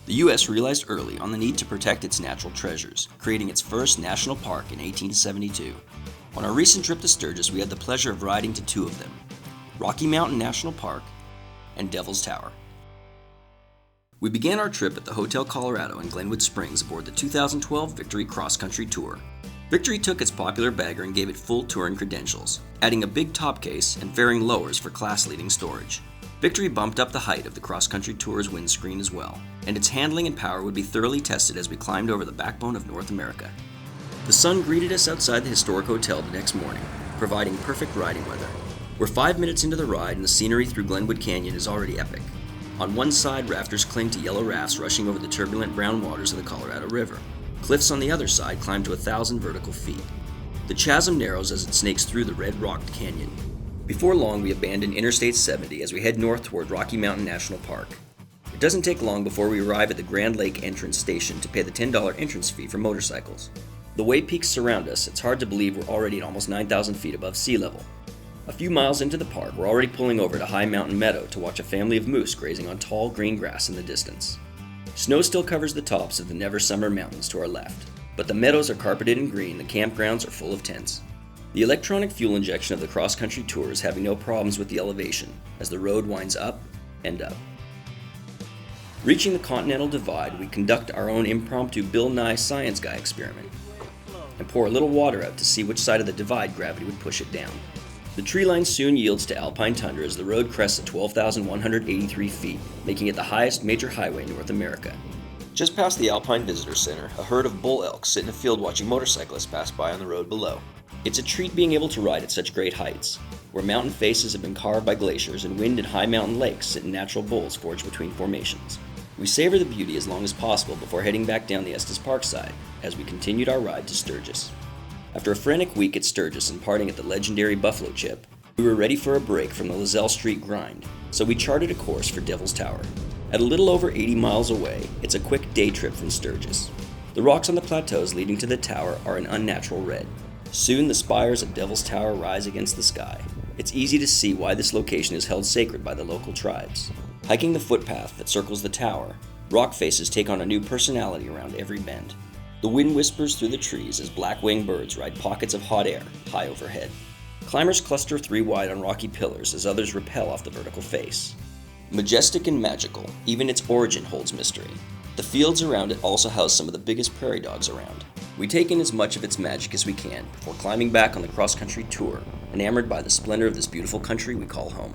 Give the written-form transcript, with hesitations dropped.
The U.S. realized early on the need to protect its natural treasures, creating its first national park in 1872. On our recent trip to Sturgis, we had the pleasure of riding to two of them, Rocky Mountain National Park and Devil's Tower. We began our trip at the Hotel Colorado in Glenwood Springs aboard the 2012 Victory Cross Country Tour. Victory took its popular bagger and gave it full touring credentials, adding a big top case and fairing lowers for class-leading storage. Victory bumped up the height of the cross-country tour's windscreen as well, and its handling and power would be thoroughly tested as we climbed over the backbone of North America. The sun greeted us outside the historic hotel the next morning, providing perfect riding weather. We're 5 minutes into the ride and the scenery through Glenwood Canyon is already epic. On one side, rafters cling to yellow rafts rushing over the turbulent brown waters of the Colorado River. Cliffs on the other side climb to 1,000 vertical feet. The chasm narrows as it snakes through the red-rocked canyon. Before long, we abandon Interstate 70 as we head north toward Rocky Mountain National Park. It doesn't take long before we arrive at the Grand Lake entrance station to pay the $10 entrance fee for motorcycles. The way peaks surround us, it's hard to believe we're already at almost 9,000 feet above sea level. A few miles into the park, we're already pulling over to High Mountain Meadow to watch a family of moose grazing on tall green grass in the distance. Snow still covers the tops of the Never Summer Mountains to our left, but the meadows are carpeted in green, the campgrounds are full of tents. The electronic fuel injection of the cross-country tour is having no problems with the elevation, as the road winds up and up. Reaching the Continental Divide, we conduct our own impromptu Bill Nye Science Guy experiment, and pour a little water out to see which side of the divide gravity would push it down. The tree line soon yields to Alpine Tundra as the road crests at 12,183 feet, making it the highest major highway in North America. Just past the Alpine Visitor Center, a herd of bull elk sit in a field watching motorcyclists pass by on the road below. It's a treat being able to ride at such great heights, where mountain faces have been carved by glaciers and wind and high mountain lakes sit in natural bowls forged between formations. We savor the beauty as long as possible before heading back down the Estes Park side, as we continued our ride to Sturgis. After a frantic week at Sturgis and partying at the legendary Buffalo Chip, we were ready for a break from the Lozelle Street grind, so we charted a course for Devil's Tower. At a little over 80 miles away, it's a quick day trip from Sturgis. The rocks on the plateaus leading to the tower are an unnatural red. Soon the spires of Devil's Tower rise against the sky. It's easy to see why this location is held sacred by the local tribes. Hiking the footpath that circles the tower, rock faces take on a new personality around every bend. The wind whispers through the trees as black-winged birds ride pockets of hot air high overhead. Climbers cluster three wide on rocky pillars as others rappel off the vertical face. Majestic and magical, even its origin holds mystery. The fields around it also house some of the biggest prairie dogs around. We take in as much of its magic as we can before climbing back on the cross-country tour, enamored by the splendor of this beautiful country we call home.